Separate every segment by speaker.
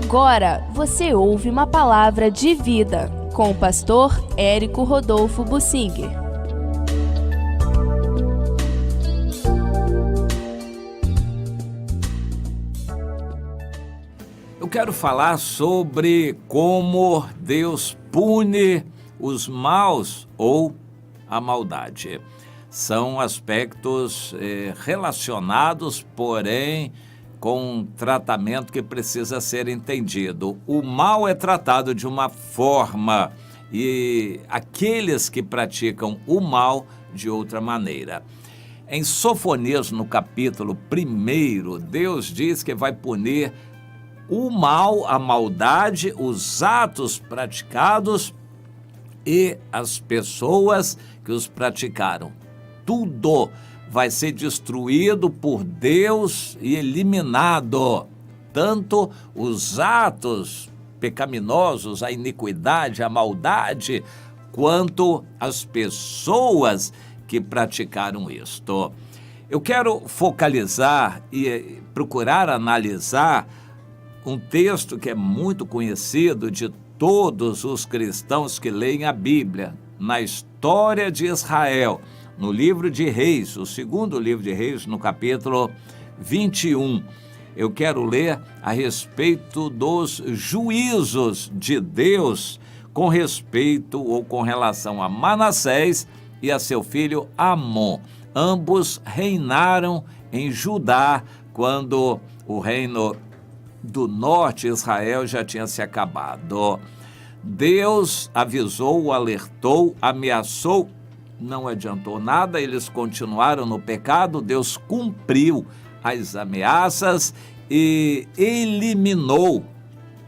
Speaker 1: Agora você ouve uma palavra de vida com o pastor Érico Rodolfo Bussinger.
Speaker 2: Eu quero falar sobre como Deus pune os maus ou a maldade. São aspectos relacionados, porém, com um tratamento que precisa ser entendido. O mal é tratado de uma forma e aqueles que praticam o mal de outra maneira. Em Sofonias, no capítulo 1, Deus diz que vai punir o mal, a maldade, os atos praticados e as pessoas que os praticaram. Tudo vai ser destruído por Deus e eliminado. Tanto os atos pecaminosos, a iniquidade, a maldade, quanto as pessoas que praticaram isto. Eu quero focalizar e procurar analisar um texto que é muito conhecido de todos os cristãos que leem a Bíblia, na história de Israel, no livro de Reis, o segundo livro de Reis, no capítulo 21. Eu quero ler a respeito dos juízos de Deus com respeito ou com relação a Manassés e a seu filho Amon. Ambos reinaram em Judá quando o reino do norte, Israel, já tinha se acabado. Deus avisou, alertou, ameaçou, não adiantou nada, eles continuaram no pecado. Deus cumpriu as ameaças e eliminou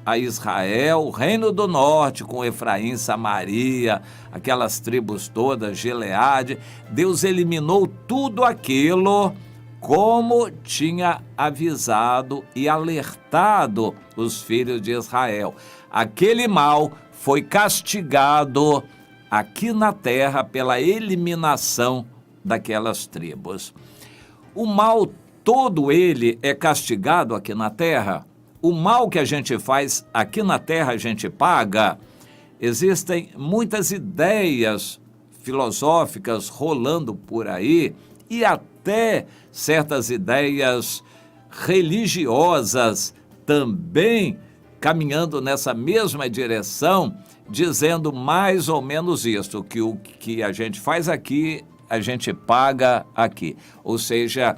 Speaker 2: a Israel, o reino do norte, com Efraim, Samaria, aquelas tribos todas, Gileade. Deus eliminou tudo aquilo como tinha avisado e alertado os filhos de Israel. Aquele mal foi castigado aqui na terra pela eliminação daquelas tribos. O mal todo ele é castigado aqui na terra. O mal que a gente faz aqui na terra a gente paga. Existem muitas ideias filosóficas rolando por aí e até certas ideias religiosas também caminhando nessa mesma direção, dizendo mais ou menos isso, que o que a gente faz aqui, a gente paga aqui. Ou seja,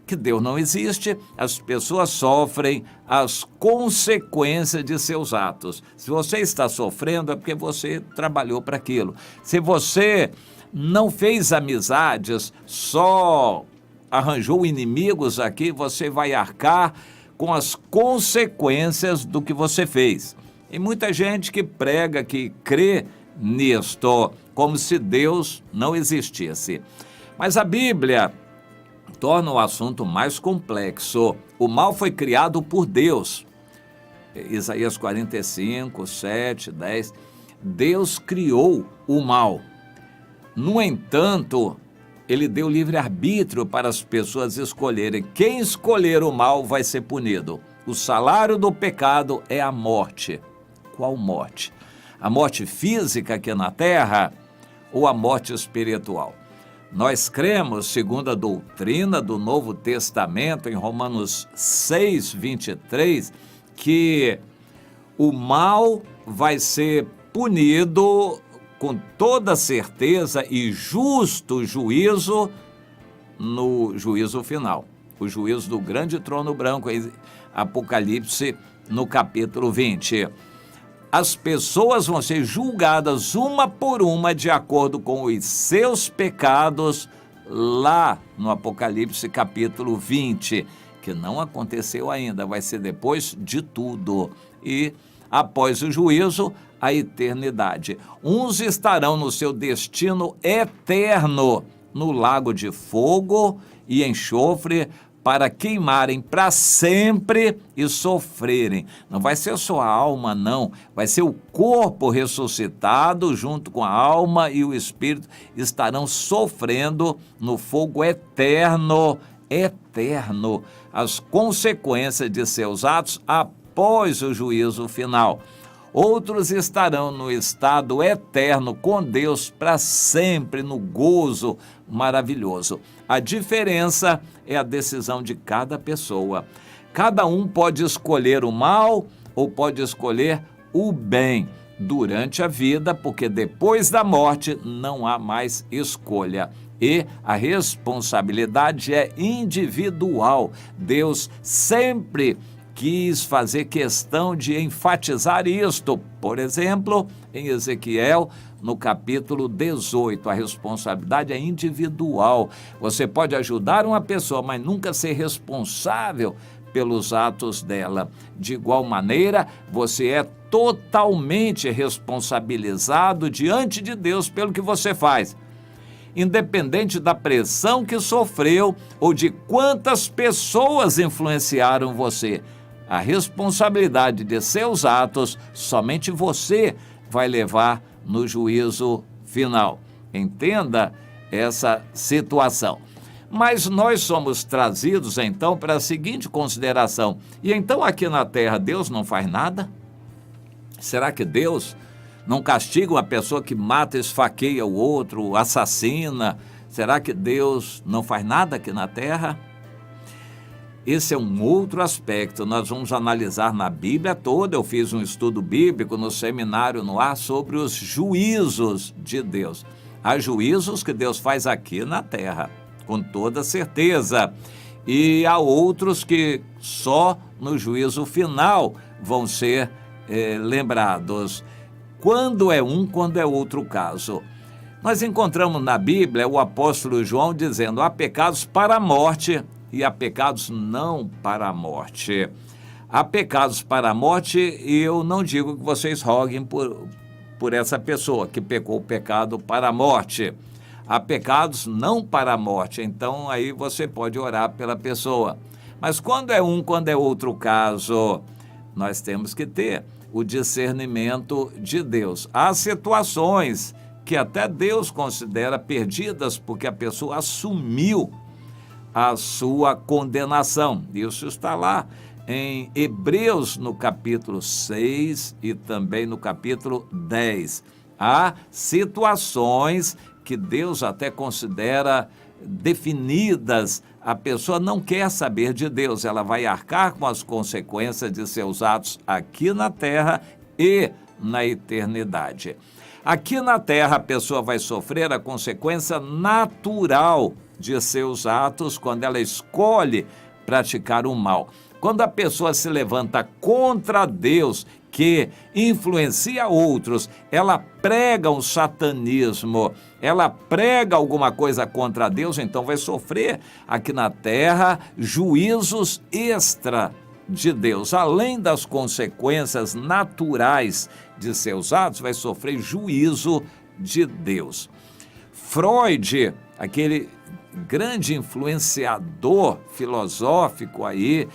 Speaker 2: que Deus não existe, as pessoas sofrem as consequências de seus atos. Se você está sofrendo, é porque você trabalhou para aquilo. Se você não fez amizades, só arranjou inimigos aqui, você vai arcar com as consequências do que você fez. E muita gente que prega, que crê nisto, como se Deus não existisse. Mas a Bíblia torna o assunto mais complexo. O mal foi criado por Deus. Isaías 45, 7, 10. Deus criou o mal. No entanto, ele deu livre-arbítrio para as pessoas escolherem. Quem escolher o mal vai ser punido. O salário do pecado é a morte. Qual morte? A morte física aqui na terra ou a morte espiritual? Nós cremos, segundo a doutrina do Novo Testamento, em Romanos 6, 23, que o mal vai ser punido com toda certeza e justo juízo no juízo final. O juízo do grande trono branco, em Apocalipse, no capítulo 20. As pessoas vão ser julgadas uma por uma de acordo com os seus pecados lá no Apocalipse capítulo 20, que não aconteceu ainda, vai ser depois de tudo. E após o juízo, a eternidade. Uns estarão no seu destino eterno, no lago de fogo e enxofre, para queimarem para sempre e sofrerem. Não vai ser só a alma, não. Vai ser o corpo ressuscitado junto com a alma e o espírito estarão sofrendo no fogo eterno, eterno, as consequências de seus atos após após o juízo final. Outros estarão no estado eterno com Deus para sempre, no gozo maravilhoso. A diferença é a decisão de cada pessoa. Cada um pode escolher o mal ou pode escolher o bem durante a vida, porque depois da morte não há mais escolha. E a responsabilidade é individual. Deus sempre quis fazer questão de enfatizar isto. Por exemplo, em Ezequiel, no capítulo 18, a responsabilidade é individual. Você pode ajudar uma pessoa, mas nunca ser responsável pelos atos dela. De igual maneira, você é totalmente responsabilizado diante de Deus pelo que você faz, independente da pressão que sofreu ou de quantas pessoas influenciaram você. A responsabilidade de seus atos, somente você vai levar no juízo final. Entenda essa situação. Mas nós somos trazidos, então, para a seguinte consideração. E então, aqui na terra, Deus não faz nada? Será que Deus não castiga uma pessoa que mata, esfaqueia o outro, assassina? Será que Deus não faz nada aqui na terra? Esse é um outro aspecto, nós vamos analisar na Bíblia toda. Eu fiz um estudo bíblico no seminário no ar sobre os juízos de Deus. Há juízos que Deus faz aqui na terra, com toda certeza. E há outros que só no juízo final vão ser lembrados. Quando é um, quando é outro caso. Nós encontramos na Bíblia o apóstolo João dizendo: há pecados para a morte e há pecados não para a morte. Há pecados para a morte e eu não digo que vocês roguem por essa pessoa que pecou o pecado para a morte. Há pecados não para a morte, então aí você pode orar pela pessoa. Mas quando é um, quando é outro caso, nós temos que ter o discernimento de Deus. Há situações que até Deus considera perdidas porque a pessoa assumiu a sua condenação. Isso está lá em Hebreus, no capítulo 6 e também no capítulo 10. Há situações que Deus até considera definidas. A pessoa não quer saber de Deus, ela vai arcar com as consequências de seus atos aqui na terra e na eternidade. Aqui na terra a pessoa vai sofrer a consequência natural de seus atos quando ela escolhe praticar o mal. Quando a pessoa se levanta contra Deus, que influencia outros, ela prega um satanismo, ela prega alguma coisa contra Deus, então vai sofrer aqui na terra juízos extra de Deus. Além das consequências naturais de seus atos, vai sofrer juízo de Deus. Freud, aquele grande influenciador filosófico aí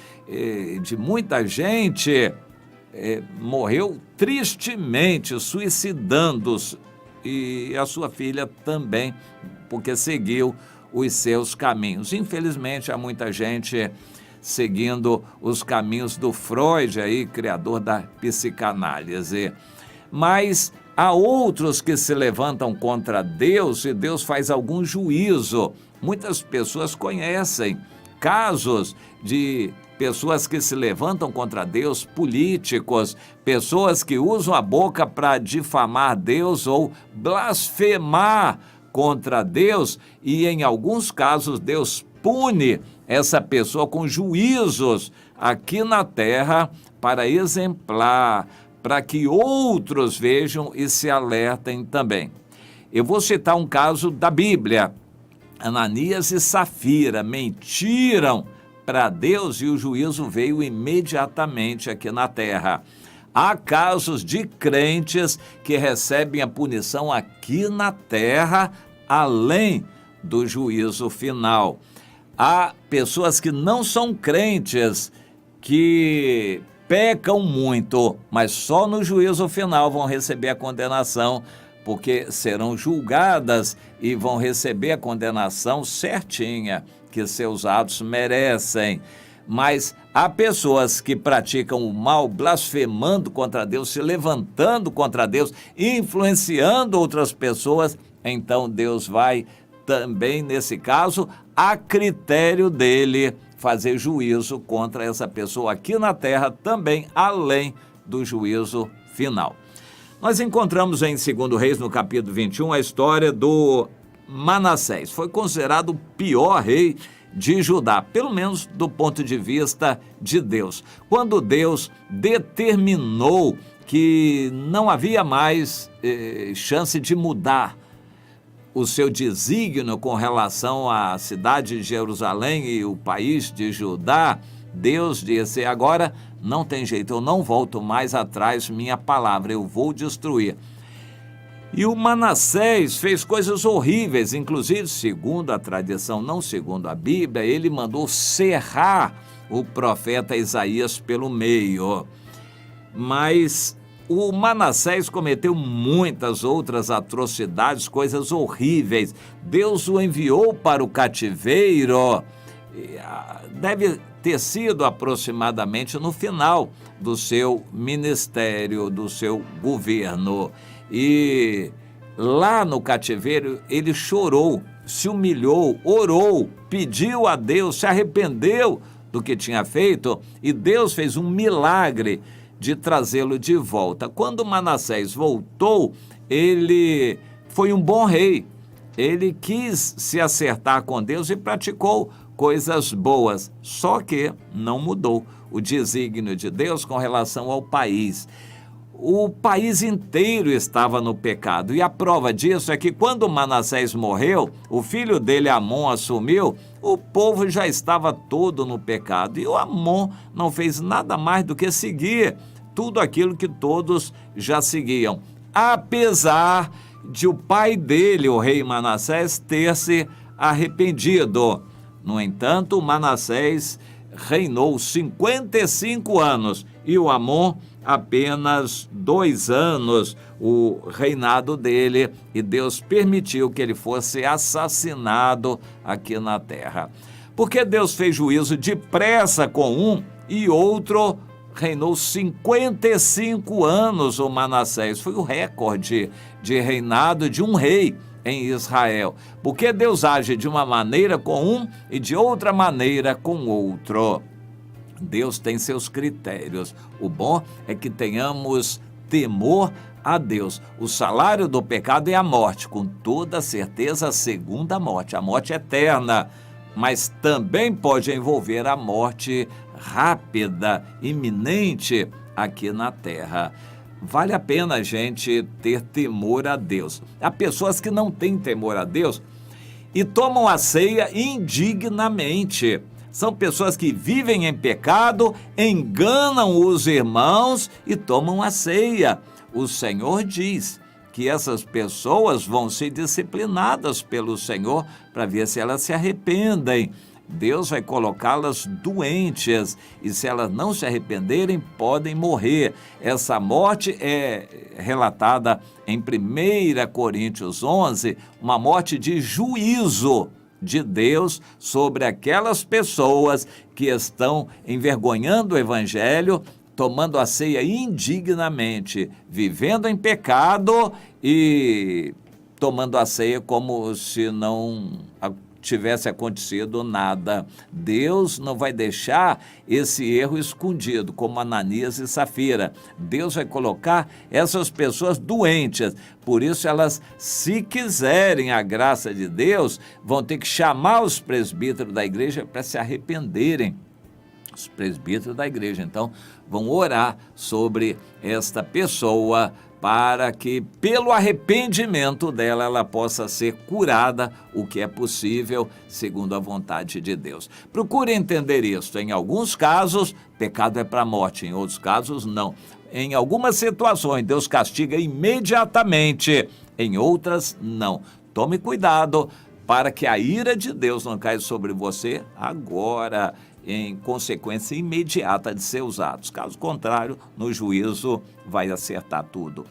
Speaker 2: de muita gente, morreu tristemente, suicidando-se, e a sua filha também, porque seguiu os seus caminhos. Infelizmente, há muita gente seguindo os caminhos do Freud, aí, criador da psicanálise. Mas há outros que se levantam contra Deus e Deus faz algum juízo. Muitas pessoas conhecem casos de pessoas que se levantam contra Deus, políticos, pessoas que usam a boca para difamar Deus ou blasfemar contra Deus, e em alguns casos Deus pune essa pessoa com juízos aqui na terra para exemplar, para que outros vejam e se alertem também. Eu vou citar um caso da Bíblia. Ananias e Safira mentiram para Deus e o juízo veio imediatamente aqui na terra. Há casos de crentes que recebem a punição aqui na terra, além do juízo final. Há pessoas que não são crentes, que pecam muito, mas só no juízo final vão receber a condenação, porque serão julgadas e vão receber a condenação certinha que seus atos merecem. Mas há pessoas que praticam o mal, blasfemando contra Deus, se levantando contra Deus, influenciando outras pessoas. Então Deus vai também, nesse caso, a critério dele, fazer juízo contra essa pessoa aqui na terra, também além do juízo final. Nós encontramos em 2 Reis, no capítulo 21, a história do Manassés. Foi considerado o pior rei de Judá, pelo menos do ponto de vista de Deus. Quando Deus determinou que não havia mais chance de mudar o seu desígnio com relação à cidade de Jerusalém e o país de Judá, Deus disse: agora não tem jeito, eu não volto mais atrás, minha palavra, eu vou destruir. E o Manassés fez coisas horríveis, inclusive, segundo a tradição, não segundo a Bíblia, ele mandou serrar o profeta Isaías pelo meio. Mas o Manassés cometeu muitas outras atrocidades, coisas horríveis. Deus o enviou para o cativeiro. Deve ter sido aproximadamente no final do seu ministério, do seu governo. E lá no cativeiro ele chorou, se humilhou, orou, pediu a Deus, se arrependeu do que tinha feito, e Deus fez um milagre de trazê-lo de volta. Quando Manassés voltou, ele foi um bom rei. Ele quis se acertar com Deus e praticou coisas boas, só que não mudou o desígnio de Deus com relação ao país. O país inteiro estava no pecado, e a prova disso é que quando Manassés morreu, o filho dele, Amon, assumiu, o povo já estava todo no pecado, e o Amon não fez nada mais do que seguir tudo aquilo que todos já seguiam, apesar de o pai dele, o rei Manassés, ter se arrependido. No entanto, Manassés reinou 55 anos e o Amon apenas 2 anos, o reinado dele, e Deus permitiu que ele fosse assassinado aqui na terra. Porque Deus fez juízo depressa com um e outro reinou 55 anos, o Manassés. Foi o recorde de reinado de um rei em Israel. Porque Deus age de uma maneira com um e de outra maneira com outro. Deus tem seus critérios. O bom é que tenhamos temor a Deus. O salário do pecado é a morte, com toda certeza a segunda morte, a morte eterna. Mas também pode envolver a morte rápida, iminente aqui na terra. Vale a pena a gente ter temor a Deus. Há pessoas que não têm temor a Deus e tomam a ceia indignamente. São pessoas que vivem em pecado, enganam os irmãos e tomam a ceia. O Senhor diz que essas pessoas vão ser disciplinadas pelo Senhor para ver se elas se arrependem. Deus vai colocá-las doentes e, se elas não se arrependerem, podem morrer. Essa morte é relatada em 1 Coríntios 11, uma morte de juízo de Deus sobre aquelas pessoas que estão envergonhando o Evangelho, tomando a ceia indignamente, vivendo em pecado e tomando a ceia como se não tivesse acontecido nada. Deus não vai deixar esse erro escondido, como Ananias e Safira. Deus vai colocar essas pessoas doentes. Por isso, elas, se quiserem a graça de Deus, vão ter que chamar os presbíteros da igreja para se arrependerem. Os presbíteros da igreja, então, vão orar sobre esta pessoa para que, pelo arrependimento dela, ela possa ser curada, o que é possível, segundo a vontade de Deus. Procure entender isso. Em alguns casos, pecado é para a morte, em outros casos, não. Em algumas situações, Deus castiga imediatamente, em outras, não. Tome cuidado para que a ira de Deus não caia sobre você agora, em consequência imediata de seus atos. Caso contrário, no juízo vai acertar tudo.